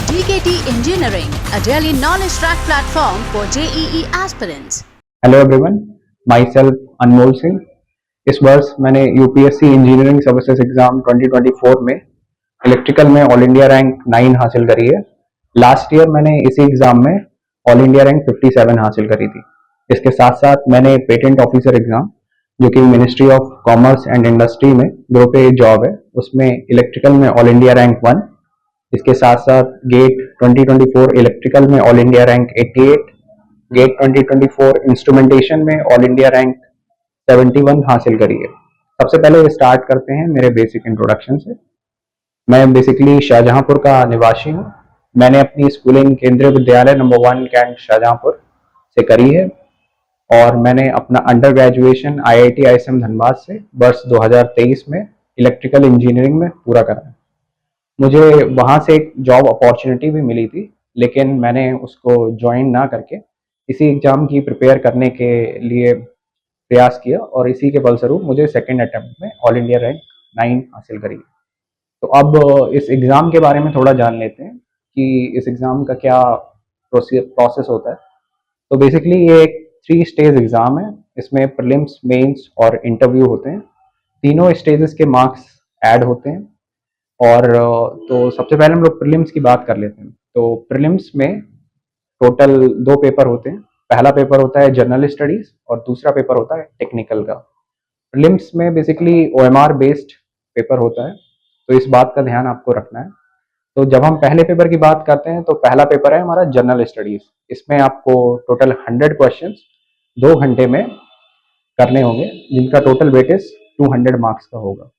DKT Engineering, a daily knowledge track platform for JEE aspirants. Hello everyone, माई सेल्फ अनमोल सिंह। इस वर्ष मैंने यूपीएससी इंजीनियरिंग सर्विसेज एग्जाम 2024 में इलेक्ट्रिकल में ऑल इंडिया रैंक 9 हासिल करी है। लास्ट ईयर मैंने इसी एग्जाम में ऑल इंडिया रैंक 57 हासिल करी थी। इसके साथ साथ मैंने पेटेंट ऑफिसर एग्जाम, जो कि ministry of commerce and industry में ग्रुप ए जॉब है, उसमें इलेक्ट्रिकल में ऑल इंडिया रैंक 1। इसके साथ साथ गेट 2024 इलेक्ट्रिकल में all India rank 88, gate 2024 instrumentation में ऑल इंडिया रैंक 71 हासिल करी है। सबसे पहले स्टार्ट करते हैं मेरे बेसिक इंट्रोडक्शन से। मैं बेसिकली शाहजहांपुर का निवासी हूँ। मैंने अपनी स्कूलिंग केंद्रीय विद्यालय नंबर 1 कैंट शाहजहांपुर से करी है और मैंने अपना under graduation IIT ISM Dhanbad से वर्ष 2023 में इलेक्ट्रिकल इंजीनियरिंग में पूरा करा है। मुझे वहाँ से एक जॉब अपॉर्चुनिटी भी मिली थी, लेकिन मैंने उसको ज्वाइन ना करके इसी एग्ज़ाम की प्रिपेयर करने के लिए प्रयास किया और इसी के फलस्वरूप मुझे सेकेंड अटेम्प्ट में ऑल इंडिया रैंक 9 हासिल करी। तो अब इस एग्ज़ाम के बारे में थोड़ा जान लेते हैं कि इस एग्ज़ाम का क्या प्रोसेस होता है। तो बेसिकली ये एक 3 स्टेज एग्ज़ाम है। इसमें प्रीलिम्स, मेंस और इंटरव्यू होते हैं। तीनों स्टेजेस के मार्क्स ऐड होते हैं। और तो सबसे पहले हम लोग प्रीलिम्स की बात कर लेते हैं। तो प्रीलिम्स में टोटल 2 पेपर होते हैं। पहला पेपर होता है जनरल स्टडीज और दूसरा पेपर होता है टेक्निकल का। प्रीलिम्स में बेसिकली OMR बेस्ड पेपर होता है, तो इस बात का ध्यान आपको रखना है। तो जब हम पहले पेपर की बात करते हैं तो पहला पेपर है हमारा जनरल स्टडीज। इसमें आपको टोटल 100 क्वेश्चन 2 घंटे में करने होंगे, जिनका टोटल वेटेज 200 मार्क्स का होगा।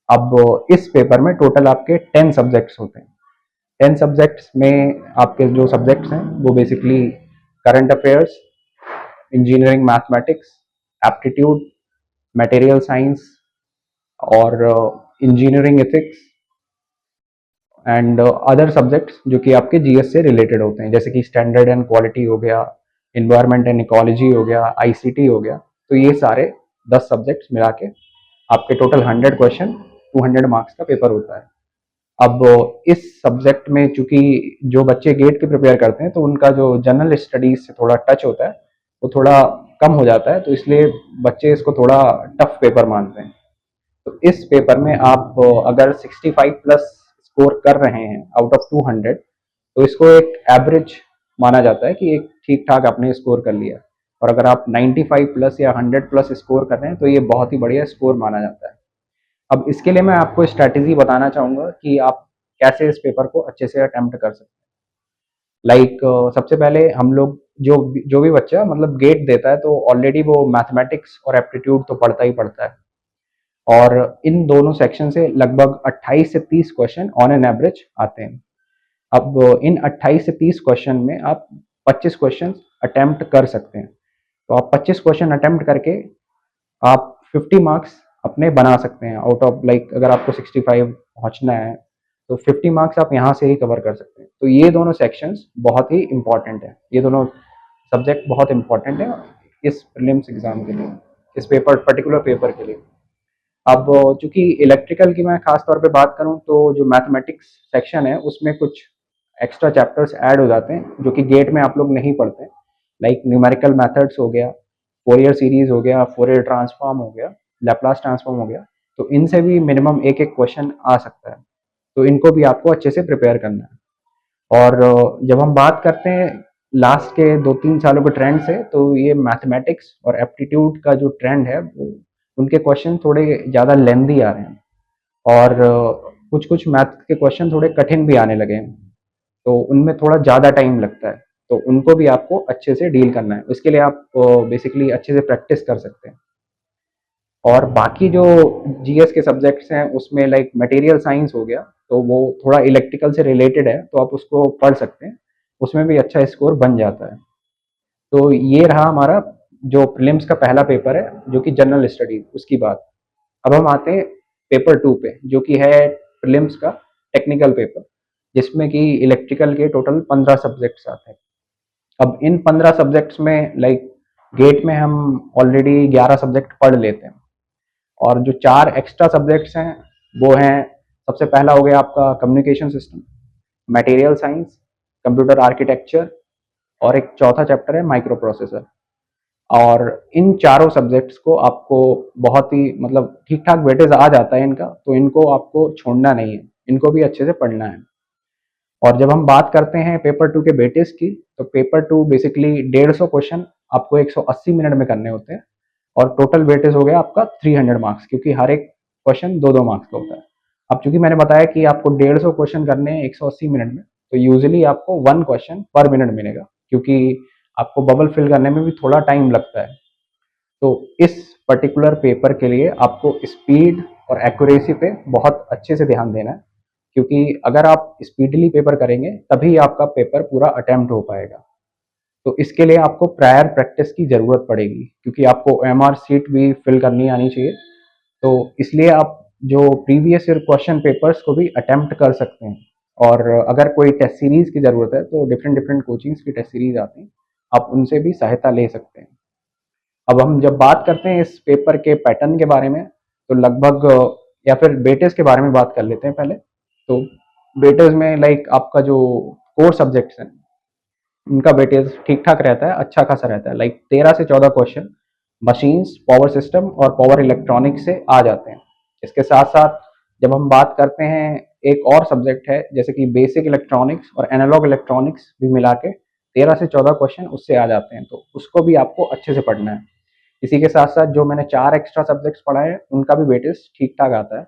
अब इस पेपर में टोटल आपके 10 सब्जेक्ट्स होते हैं। 10 सब्जेक्ट्स में आपके जो सब्जेक्ट्स हैं वो basically current affairs, engineering mathematics, aptitude, material science और engineering ethics and other subjects जो कि आपके GS से रिलेटेड होते हैं, जैसे कि स्टैंडर्ड एंड क्वालिटी हो गया, इन्वायरमेंट एंड इकोलॉजी हो गया, ICT हो गया। तो ये सारे 10 सब्जेक्ट्स मिला के आपके टोटल 100 क्वेश्चन 200 मार्क्स का पेपर होता है। अब इस सब्जेक्ट में चूंकि जो बच्चे गेट के प्रिपेयर करते हैं तो उनका जो जनरल स्टडीज से थोड़ा टच होता है वो थोड़ा कम हो जाता है, तो इसलिए बच्चे इसको थोड़ा टफ पेपर मानते हैं। तो इस पेपर में आप अगर 65 प्लस स्कोर कर रहे हैं आउट ऑफ 200, तो इसको एक एवरेज माना जाता है कि एक ठीक ठाक आपने स्कोर कर लिया। और अगर आप 95 प्लस या 100 प्लस स्कोर कर रहे हैं तो ये बहुत ही बढ़िया स्कोर माना जाता है। अब इसके लिए मैं आपको स्ट्रैटेजी बताना चाहूँगा कि आप कैसे इस पेपर को अच्छे से अटेम्प्ट कर सकते हैं। सबसे पहले हम लोग जो जो भी बच्चा मतलब गेट देता है तो ऑलरेडी वो मैथमेटिक्स और एप्टीट्यूड तो पढ़ता ही पढ़ता है, और इन दोनों सेक्शन से लगभग 28 से 30 क्वेश्चन ऑन एन एवरेज आते हैं। अब इन 28 से 30 क्वेश्चन में आप 25 क्वेश्चन अटेम्प्ट कर सकते हैं। तो आप 25 क्वेश्चन अटेम्प्ट करके आप 50 मार्क्स अपने बना सकते हैं आउट ऑफ अगर आपको 65 पहुंचना है तो 50 मार्क्स आप यहाँ से ही कवर कर सकते हैं। तो ये दोनों सेक्शंस बहुत ही इंपॉर्टेंट है, ये दोनों सब्जेक्ट बहुत इंपॉर्टेंट है इस प्रीलिम्स एग्जाम के लिए, इस पेपर पर्टिकुलर पेपर के लिए। अब चूंकि इलेक्ट्रिकल की मैं खास तौर पे बात करूं तो जो मैथमेटिक्स सेक्शन है उसमें कुछ एक्स्ट्रा चैप्टर्स ऐड हो जाते हैं जो कि गेट में आप लोग नहीं पढ़ते, न्यूमेरिकल मेथड्स हो गया, फोरियर सीरीज हो गया, फोरियर ट्रांसफॉर्म हो गया, लैप्लास ट्रांसफॉर्म हो गया। तो इनसे भी मिनिमम एक एक क्वेश्चन आ सकता है, तो इनको भी आपको अच्छे से प्रिपेयर करना है। और जब हम बात करते हैं लास्ट के 2-3 सालों के ट्रेंड से, तो ये मैथमेटिक्स और एप्टीट्यूड का जो ट्रेंड है उनके क्वेश्चन थोड़े ज़्यादा लेंदी आ रहे हैं और कुछ कुछ मैथ के क्वेश्चन थोड़े कठिन भी आने लगे हैं, तो उनमें थोड़ा ज़्यादा टाइम लगता है। तो उनको भी आपको अच्छे से डील करना है, उसके लिए आप बेसिकली अच्छे से प्रैक्टिस कर सकते हैं। और बाकी जो GS के सब्जेक्ट्स हैं उसमें मटेरियल साइंस हो गया, तो वो थोड़ा इलेक्ट्रिकल से रिलेटेड है, तो आप उसको पढ़ सकते हैं, उसमें भी अच्छा स्कोर बन जाता है। तो ये रहा हमारा जो प्रीलिम्स का पहला पेपर है जो कि जनरल स्टडीज, उसकी बात। अब हम आते हैं पेपर 2 पे, जो कि है प्रीलिम्स का टेक्निकल पेपर, जिसमें कि इलेक्ट्रिकल के टोटल 15 सब्जेक्ट्स आते हैं। अब इन 15 सब्जेक्ट्स में गेट में हम ऑलरेडी 11 सब्जेक्ट पढ़ लेते हैं, और जो 4 एक्स्ट्रा सब्जेक्ट्स हैं वो हैं, सबसे पहला हो गया आपका communication system, material science, computer architecture और एक चौथा चैप्टर है माइक्रो प्रोसेसर। और इन चारों सब्जेक्ट्स को आपको बहुत ही मतलब ठीक ठाक वेटेज आ जाता है इनका, तो इनको आपको छोड़ना नहीं है, इनको भी अच्छे से पढ़ना है। और जब हम बात करते हैं पेपर टू के वेटेज की, तो पेपर टू बेसिकली 150 क्वेश्चन आपको 180 मिनट में करने होते हैं, और टोटल वेटेज हो गया आपका 300 मार्क्स, क्योंकि हर एक क्वेश्चन 2-2 मार्क्स का होता है। अब चूंकि मैंने बताया कि आपको 150 क्वेश्चन करने हैं 180 मिनट में, तो यूजुअली आपको 1 क्वेश्चन पर मिनट मिलेगा, क्योंकि आपको बबल फिल करने में भी थोड़ा टाइम लगता है। तो इस पर्टिकुलर पेपर के लिए आपको स्पीड और एक्यूरेसी पे बहुत अच्छे से ध्यान देना है, क्योंकि अगर आप स्पीडली पेपर करेंगे तभी आपका पेपर पूरा अटेम्प्ट हो पाएगा। तो इसके लिए आपको प्रायर प्रैक्टिस की ज़रूरत पड़ेगी, क्योंकि आपको ओएमआर शीट भी फिल करनी आनी चाहिए। तो इसलिए आप जो प्रीवियस ईयर क्वेश्चन पेपर्स को भी अटेम्प्ट कर सकते हैं। और अगर कोई टेस्ट सीरीज की ज़रूरत है तो डिफरेंट डिफरेंट कोचिंग्स की टेस्ट सीरीज आती हैं, आप उनसे भी सहायता ले सकते हैं। अब हम जब बात करते हैं इस पेपर के पैटर्न के बारे में, तो लगभग या फिर वेटेज के बारे में बात कर लेते हैं पहले। तो वेटेज में लाइक आपका जो कोर सब्जेक्ट्स हैं उनका वेटेज ठीक ठाक रहता है, अच्छा खासा रहता है। लाइक 13 से 14 क्वेश्चन मशीन्स, पावर सिस्टम और पावर इलेक्ट्रॉनिक्स से आ जाते हैं। इसके साथ साथ जब हम बात करते हैं, एक और सब्जेक्ट है जैसे कि बेसिक इलेक्ट्रॉनिक्स और एनालॉग इलेक्ट्रॉनिक्स भी मिला के 13 से 14 क्वेश्चन उससे आ जाते हैं, तो उसको भी आपको अच्छे से पढ़ना है। इसी के साथ साथ जो मैंने 4 एक्स्ट्रा सब्जेक्ट्स पढ़ाए हैं उनका भी वेटेज ठीक ठाक आता है,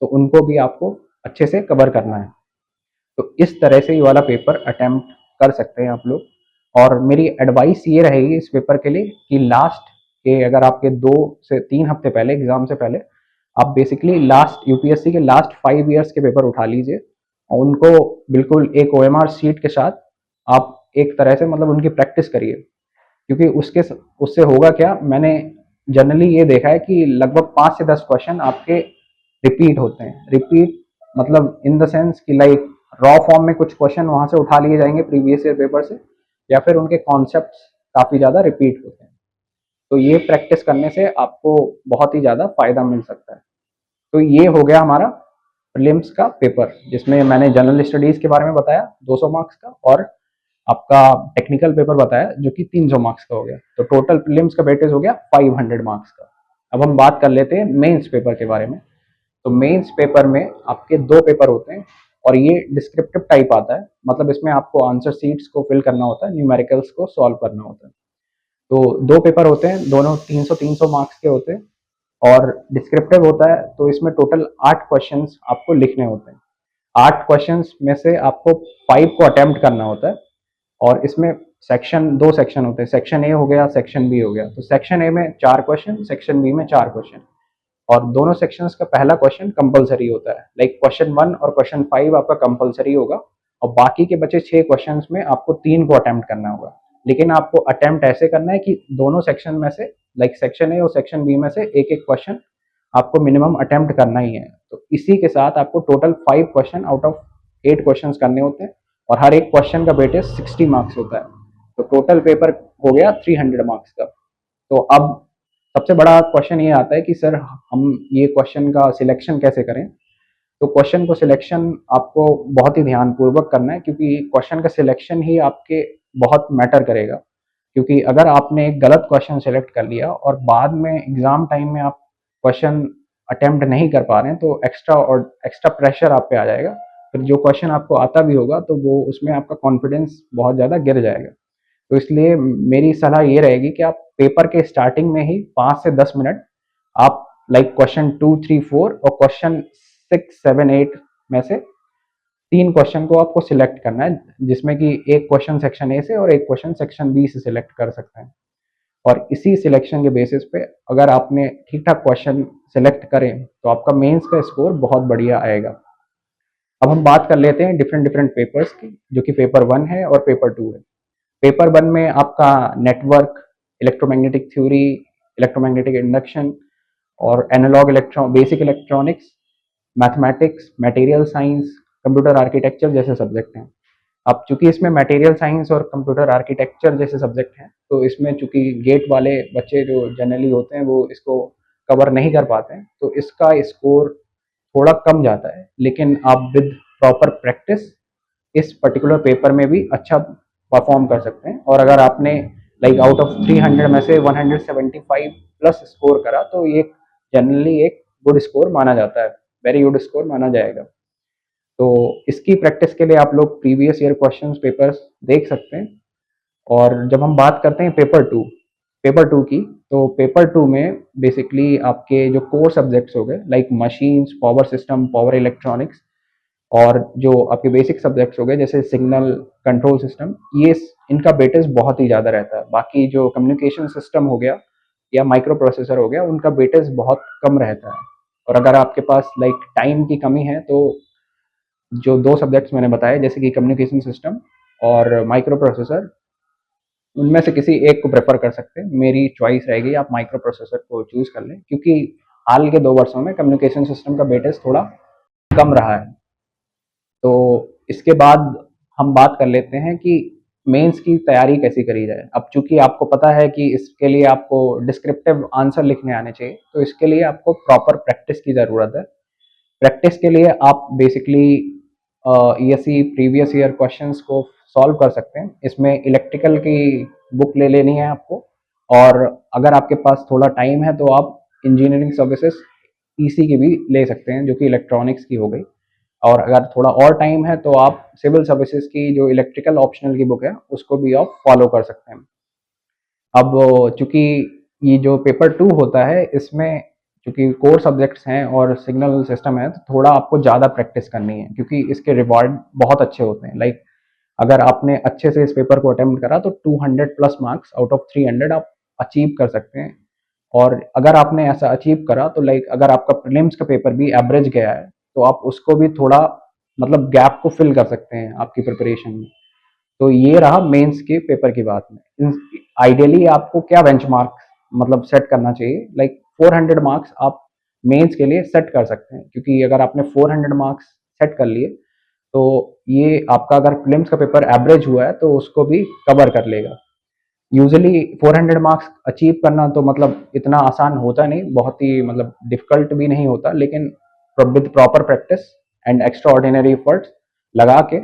तो उनको भी आपको अच्छे से कवर करना है। तो इस तरह से ये वाला पेपर अटेम्प्ट कर सकते हैं आप लोग। और मेरी एडवाइस ये रहेगी इस पेपर के लिए कि लास्ट के अगर आपके 2 से 3 हफ्ते पहले एग्जाम से पहले आप बेसिकली लास्ट यूपीएससी के लास्ट 5 ईयर्स के पेपर उठा लीजिए, और उनको बिल्कुल एक ओएमआर शीट के साथ आप एक तरह से मतलब उनकी प्रैक्टिस करिए। क्योंकि उसके उससे होगा क्या, मैंने जनरली ये देखा है कि लगभग 5 से 10 क्वेश्चन आपके रिपीट होते हैं। रिपीट मतलब इन द सेंस कि लाइक रॉ फॉर्म में कुछ क्वेश्चन वहां से उठा लिए जाएंगे प्रीवियस ईयर पेपर से, या फिर उनके कॉन्सेप्ट्स काफ़ी ज़्यादा रिपीट होते हैं। तो ये प्रैक्टिस करने से आपको बहुत ही ज़्यादा फायदा मिल सकता है। तो ये हो गया हमारा प्रीलिम्स का पेपर, जिसमें मैंने जनरल स्टडीज़ के बारे में बताया 200 मार्क्स का, और आपका टेक्निकल पेपर बताया जो कि 300 मार्क्स का हो गया। तो टोटल प्रीलिम्स का वेटेज हो गया 500 मार्क्स का। अब हम बात कर लेते हैं मेंस पेपर के बारे में। तो मेंस पेपर में आपके 2 पेपर होते हैं, और ये डिस्क्रिप्टिव टाइप आता है, मतलब इसमें आपको आंसर शीट्स को फिल करना होता है, न्यूमेरिकल्स को सॉल्व करना होता है। तो 2 पेपर होते हैं, दोनों 300-300 मार्क्स के होते हैं। और डिस्क्रिप्टिव होता है तो इसमें टोटल 8 क्वेश्चंस आपको लिखने होते हैं। 8 क्वेश्चंस में से आपको 5 को अटेम्प्ट करना होता है। और इसमें सेक्शन 2 सेक्शन होते हैं, सेक्शन ए हो गया, सेक्शन बी हो गया। तो सेक्शन ए में 4 क्वेश्चन, सेक्शन बी में 4 क्वेश्चन। और दोनों सेक्शंस का पहला क्वेश्चन कंपलसरी होता है, लाइक क्वेश्चन 1 और क्वेश्चन 5 आपका कंपलसरी होगा, और बाकी के बचे 6 क्वेश्चंस में आपको 3 को अटेम्प्ट करना होगा। लेकिन आपको अटेम्प्ट ऐसे करना है कि दोनों सेक्शन में से, लाइक सेक्शन ए और सेक्शन बी में से एक एक क्वेश्चन आपको मिनिमम अटेम्प्ट करना ही है। तो इसी के साथ आपको total 5 question out of 8 question करने होते हैं, और हर एक क्वेश्चन का वेटेज 60 मार्क्स होता है। तो टोटल पेपर हो गया 300 मार्क्स का। तो अब सबसे बड़ा क्वेश्चन ये आता है कि सर हम ये क्वेश्चन का सिलेक्शन कैसे करें। तो क्वेश्चन को सिलेक्शन आपको बहुत ही ध्यानपूर्वक करना है, क्योंकि क्वेश्चन का सिलेक्शन ही आपके बहुत मैटर करेगा। क्योंकि अगर आपने एक गलत क्वेश्चन सेलेक्ट कर लिया और बाद में एग्जाम टाइम में आप क्वेश्चन अटेम्प्ट नहीं कर पा रहे हैं, तो एक्स्ट्रा प्रेशर आप पे आ जाएगा। फिर जो क्वेश्चन आपको आता भी होगा तो वो उसमें आपका कॉन्फिडेंस बहुत ज़्यादा गिर जाएगा। तो इसलिए मेरी सलाह ये रहेगी कि आप पेपर के स्टार्टिंग में ही 5 से 10 मिनट आप लाइक क्वेश्चन 2, 3, 4 और क्वेश्चन 6, 7, 8 में से 3 क्वेश्चन को आपको सिलेक्ट करना है, जिसमें कि एक क्वेश्चन सेक्शन ए से और एक क्वेश्चन सेक्शन बी से सिलेक्ट कर सकते हैं। और इसी सिलेक्शन के बेसिस पे अगर आपने ठीक ठाक क्वेश्चन सिलेक्ट करें तो आपका मेंस का स्कोर बहुत बढ़िया आएगा। अब हम बात कर लेते हैं डिफरेंट डिफरेंट पेपर्स की, जो कि पेपर 1 है और पेपर 2 है। पेपर 1 में आपका network, electromagnetic theory, electromagnetic induction और analog basic electronics, mathematics, material science, computer architecture जैसे सब्जेक्ट हैं। अब चूंकि इसमें मटेरियल साइंस और कंप्यूटर आर्किटेक्चर जैसे सब्जेक्ट हैं, तो इसमें चूंकि गेट वाले बच्चे जो जनरली होते हैं वो इसको कवर नहीं कर पाते हैं, तो इसका स्कोर थोड़ा कम जाता है। लेकिन आप विद प्रॉपर प्रैक्टिस इस पर्टिकुलर पेपर में भी अच्छा परफॉर्म कर सकते हैं। और अगर आपने लाइक आउट ऑफ 300 में से 175 प्लस स्कोर करा तो ये जनरली एक गुड स्कोर माना जाता है, वेरी गुड स्कोर माना जाएगा। तो इसकी प्रैक्टिस के लिए आप लोग प्रीवियस ईयर क्वेश्चंस पेपर्स देख सकते हैं। और जब हम बात करते हैं पेपर टू की, तो पेपर टू में बेसिकली आपके जो कोर सब्जेक्ट्स हो गए like machines, power system, power electronics, और जो आपके बेसिक सब्जेक्ट्स हो गए जैसे सिग्नल कंट्रोल सिस्टम, ये इनका वेटेज बहुत ही ज़्यादा रहता है। बाकी जो कम्युनिकेशन सिस्टम हो गया या माइक्रो प्रोसेसर हो गया, उनका वेटेज बहुत कम रहता है। और अगर आपके पास लाइक टाइम की कमी है तो जो दो सब्जेक्ट्स मैंने बताए जैसे कि कम्युनिकेशन सिस्टम और माइक्रो प्रोसेसर, उनमें से किसी एक को प्रेफर कर सकते हैं। मेरी चॉइस रहेगी आप माइक्रो प्रोसेसर को चूज कर लें, क्योंकि हाल के 2 वर्षों में कम्युनिकेशन सिस्टम का वेटेज थोड़ा कम रहा है। तो इसके बाद हम बात कर लेते हैं कि मेंस की तैयारी कैसी करी जाए। अब चूंकि आपको पता है कि इसके लिए आपको डिस्क्रिप्टिव आंसर लिखने आने चाहिए, तो इसके लिए आपको प्रॉपर प्रैक्टिस की ज़रूरत है। प्रैक्टिस के लिए आप basically ESC previous year questions को सॉल्व कर सकते हैं। इसमें इलेक्ट्रिकल की बुक ले लेनी है आपको, और अगर आपके पास थोड़ा टाइम है तो आप इंजीनियरिंग सर्विसेज ईसी की भी ले सकते हैं, जो कि इलेक्ट्रॉनिक्स की हो गई। और अगर थोड़ा और टाइम है तो आप सिविल सर्विसेज की जो इलेक्ट्रिकल ऑप्शनल की बुक है उसको भी आप फॉलो कर सकते हैं। अब चूंकि ये जो पेपर टू होता है, इसमें चूंकि कोर सब्जेक्ट्स हैं और सिग्नल सिस्टम है, तो थोड़ा आपको ज़्यादा प्रैक्टिस करनी है, क्योंकि इसके रिवॉर्ड बहुत अच्छे होते हैं। लाइक अगर आपने अच्छे से इस पेपर को अटेम्प्ट करा तो 200 प्लस मार्क्स आउट ऑफ 300 आप अचीव कर सकते हैं। और अगर आपने ऐसा अचीव करा तो लाइक अगर आपका प्रीलिम्स का पेपर भी एवरेज गया है तो आप उसको भी थोड़ा मतलब गैप को फिल कर सकते हैं आपकी प्रिपरेशन में। तो ये रहा मेंस के पेपर की बात में। आइडियली आपको क्या बेंचमार्क मतलब सेट करना चाहिए, लाइक 400 मार्क्स आप मेंस के लिए सेट कर सकते हैं, क्योंकि अगर आपने 400 मार्क्स सेट कर लिए तो ये आपका अगर प्रीलिम्स का पेपर एवरेज हुआ है तो उसको भी कवर कर लेगा। यूजुअली 400 मार्क्स अचीव करना तो मतलब इतना आसान होता नहीं, बहुत ही मतलब डिफिकल्ट भी नहीं होता, लेकिन with proper practice and extraordinary efforts लगा के,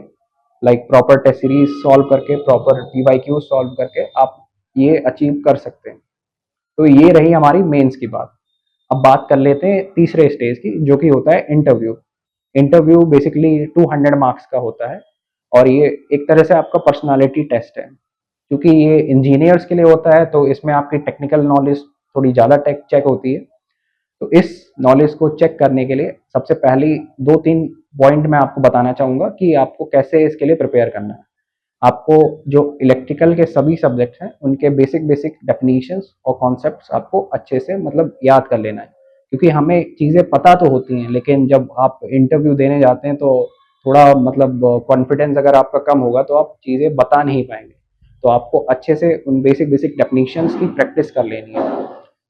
like proper test series solve करके, प्रॉपर पीवाईक्यू सॉल्व करके आप ये अचीव कर सकते हैं। तो ये रही हमारी मेंस की बात। अब बात कर लेते हैं तीसरे स्टेज की, जो कि होता है इंटरव्यू। इंटरव्यू बेसिकली 200 मार्क्स का होता है, और ये एक तरह से आपका पर्सनालिटी टेस्ट है। क्योंकि ये इंजीनियर्स के लिए होता है तो इसमें आपकी टेक्निकल नॉलेज थोड़ी ज़्यादा टेक चेक होती है। तो इस नॉलेज को चेक करने के लिए सबसे पहली 2-3 पॉइंट मैं आपको बताना चाहूँगा कि आपको कैसे इसके लिए प्रिपेयर करना है। आपको जो इलेक्ट्रिकल के सभी सब्जेक्ट्स हैं उनके बेसिक बेसिक डेफिनेशंस और कॉन्सेप्ट्स आपको अच्छे से मतलब याद कर लेना है, क्योंकि हमें चीज़ें पता तो होती हैं लेकिन जब आप इंटरव्यू देने जाते हैं तो थोड़ा मतलब कॉन्फिडेंस अगर आपका कम होगा तो आप चीज़ें बता नहीं पाएंगे। तो आपको अच्छे से उन बेसिक बेसिक डेफिनेशंस की प्रैक्टिस कर लेनी है।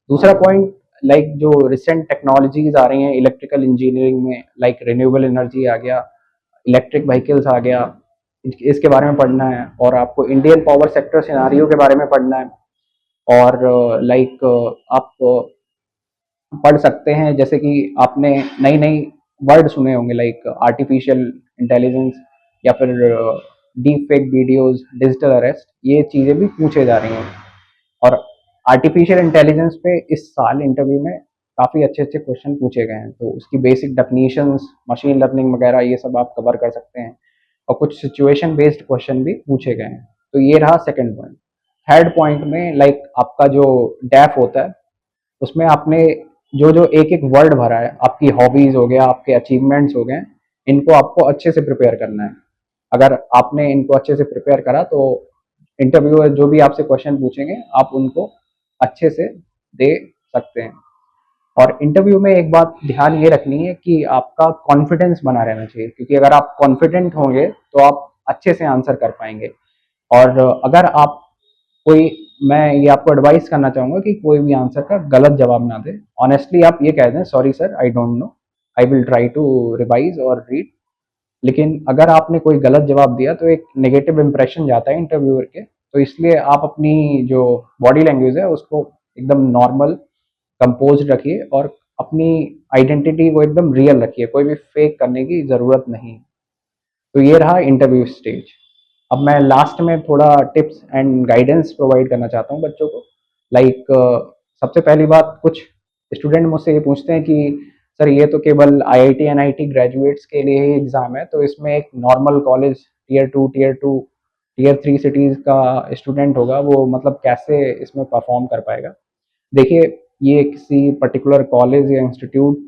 दूसरा पॉइंट, लाइक जो रिसेंट टेक्नोलॉजीज आ रही हैं इलेक्ट्रिकल इंजीनियरिंग में, लाइक रिन्यूएबल एनर्जी आ गया, इलेक्ट्रिक व्हीकल्स आ गया, इसके बारे में पढ़ना है। और आपको इंडियन पावर सेक्टर सिनारियो के बारे में पढ़ना है। और लाइक आप पढ़ सकते हैं, जैसे कि आपने नई नई वर्ड सुने होंगे लाइक आर्टिफिशियल इंटेलिजेंस या फिर deep fake videos, digital arrest, ये चीज़ें भी पूछे जा रही हैं। और आर्टिफिशियल इंटेलिजेंस पे इस साल इंटरव्यू में काफ़ी अच्छे अच्छे क्वेश्चन पूछे गए हैं, तो उसकी बेसिक डेफिनेशंस, मशीन लर्निंग वगैरह ये सब आप कवर कर सकते हैं। और कुछ सिचुएशन बेस्ड क्वेश्चन भी पूछे गए हैं। तो ये रहा सेकंड पॉइंट। थर्ड पॉइंट में लाइक आपका जो डैफ होता है उसमें आपने जो जो एक एक वर्ड भरा है, आपकी हॉबीज हो गया, आपके अचीवमेंट्स हो गए, इनको आपको अच्छे से प्रिपेयर करना है। अगर आपने इनको अच्छे से प्रिपेयर करा तो इंटरव्यूअर जो भी आपसे क्वेश्चन पूछेंगे आप उनको अच्छे से दे सकते हैं। और इंटरव्यू में एक बात ध्यान ये रखनी है कि आपका कॉन्फिडेंस बना रहना चाहिए, क्योंकि अगर आप कॉन्फिडेंट होंगे तो आप अच्छे से आंसर कर पाएंगे। और अगर आप कोई मैं ये आपको एडवाइस करना चाहूँगा कि कोई भी आंसर का गलत जवाब ना दें। ऑनेस्टली आप ये कह दें, sorry sir I don't know, I will try to revise और रीड। लेकिन अगर आपने कोई गलत जवाब दिया तो एक नेगेटिव इंप्रेशन जाता है इंटरव्यूअर के, तो इसलिए आप अपनी जो बॉडी लैंग्वेज है उसको एकदम नॉर्मल कंपोज रखिए, और अपनी आइडेंटिटी को एकदम रियल रखिए, कोई भी फेक करने की ज़रूरत नहीं। तो ये रहा इंटरव्यू स्टेज। अब मैं लास्ट में थोड़ा टिप्स एंड गाइडेंस प्रोवाइड करना चाहता हूँ बच्चों को। लाइक सबसे पहली बात, कुछ स्टूडेंट मुझसे ये पूछते हैं कि सर ये तो केवल आईआईटी एनआईटी ग्रेजुएट्स के लिए ही एग्ज़ाम है, तो इसमें एक normal college tier 2 tier 3 cities का स्टूडेंट होगा, वो मतलब कैसे इसमें परफॉर्म कर पाएगा। देखिए, ये किसी पर्टिकुलर कॉलेज या इंस्टीट्यूट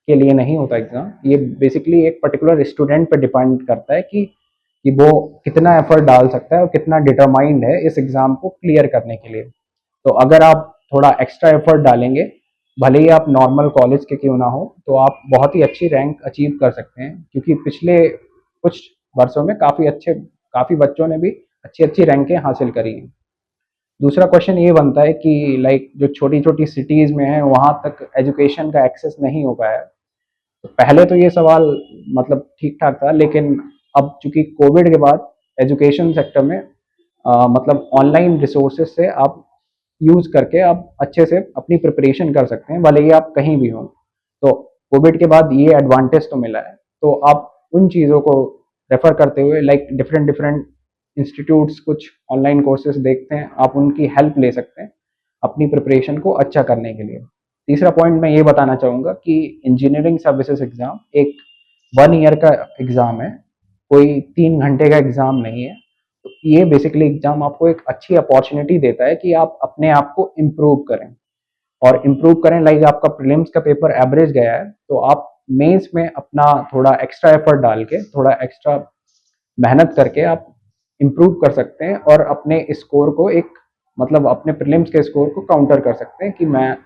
के लिए नहीं होता एग्ज़ाम, ये बेसिकली एक पर्टिकुलर स्टूडेंट पे डिपेंड करता है कि वो कितना एफर्ट डाल सकता है और कितना डिटरमाइंड है इस एग्ज़ाम को क्लियर करने के लिए। तो अगर आप थोड़ा एक्स्ट्रा एफर्ट डालेंगे, भले ही आप नॉर्मल कॉलेज के क्यों ना हो, तो आप बहुत ही अच्छी रैंक अचीव कर सकते हैं, क्योंकि पिछले कुछ वर्षों में काफ़ी बच्चों ने भी अच्छी-अच्छी रैंकें हासिल करी हैं। दूसरा क्वेश्चन ये बनता है कि लाइक जो छोटी-छोटी सिटीज़ में है, वहाँ तक एजुकेशन का एक्सेस नहीं हो पाया है। तो पहले तो ये सवाल मतलब ठीक-ठाक था, लेकिन अब चूँकि कोविड के बाद एजुकेशन सेक्टर में मतलब ऑनलाइन रिसोर्सेज़ से आप यूज़ करके आप अच्छे से अपनी प्रिपरेशन कर सकते हैं, भले ही आप कहीं भी हों। तो कोविड के बाद ये एडवांटेज तो मिला है, तो आप उन चीज़ों को रेफ़र करते हुए लाइक डिफरेंट डिफरेंट इंस्टीट्यूट्स कुछ ऑनलाइन कोर्सेज़ देखते हैं, आप उनकी हेल्प ले सकते हैं, अपनी प्रिपरेशन को अच्छा करने के लिए। तीसरा पॉइंट मैं ये बताना चाहूँगा कि इंजीनियरिंग सर्विसेज एग्ज़ाम एक 1 ईयर का एग्ज़ाम है, कोई 3 घंटे का एग्ज़ाम नहीं है। तो ये बेसिकली एग्ज़ाम आपको एक अच्छी अपॉर्च्युनिटी देता है कि आप अपने आप को इम्प्रूव करें, और इम्प्रूव करें लाइक आपका प्रीलिम्स का पेपर एवरेज गया है, तो आप मेंस में अपना थोड़ा एक्स्ट्रा एफर्ट डाल के, थोड़ा एक्स्ट्रा मेहनत करके आप इम्प्रूव कर सकते हैं और अपने स्कोर को एक मतलब अपने प्रीलिम्स के स्कोर को काउंटर कर सकते हैं कि मैं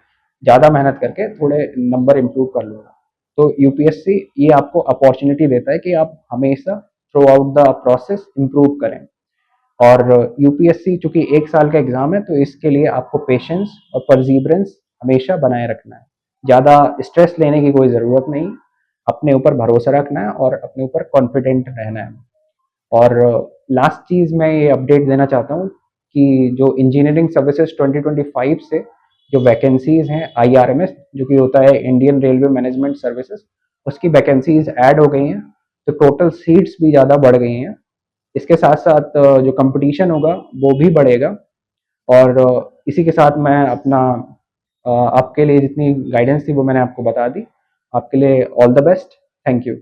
ज़्यादा मेहनत करके थोड़े नंबर इम्प्रूव कर लूँगा। तो यूपीएससी ये आपको अपॉर्च्युनिटी देता है कि आप हमेशा through out the process improve करें। और यूपीएससी चूँकि 1 साल का एग्ज़ाम है, तो इसके लिए आपको पेशेंस और परसिवरेंस हमेशा बनाए रखना है। ज़्यादा स्ट्रेस लेने की कोई ज़रूरत नहीं, अपने ऊपर भरोसा रखना है और अपने ऊपर कॉन्फिडेंट रहना है। और लास्ट चीज़ मैं ये अपडेट देना चाहता हूँ कि जो इंजीनियरिंग सर्विसेज 2025 से जो वैकेंसीज़ हैं आईआरएमएस, जो कि होता है इंडियन रेलवे मैनेजमेंट सर्विसेज, उसकी वैकेंसीज़ ऐड हो गई हैं, तो टोटल सीट्स भी ज़्यादा बढ़ गई हैं। इसके साथ-साथ जो कॉम्पिटिशन होगा वो भी बढ़ेगा। और इसी के साथ मैं अपना आपके लिए जितनी गाइडेंस थी वो मैंने आपको बता दी। आपके लिए all the best. Thank you.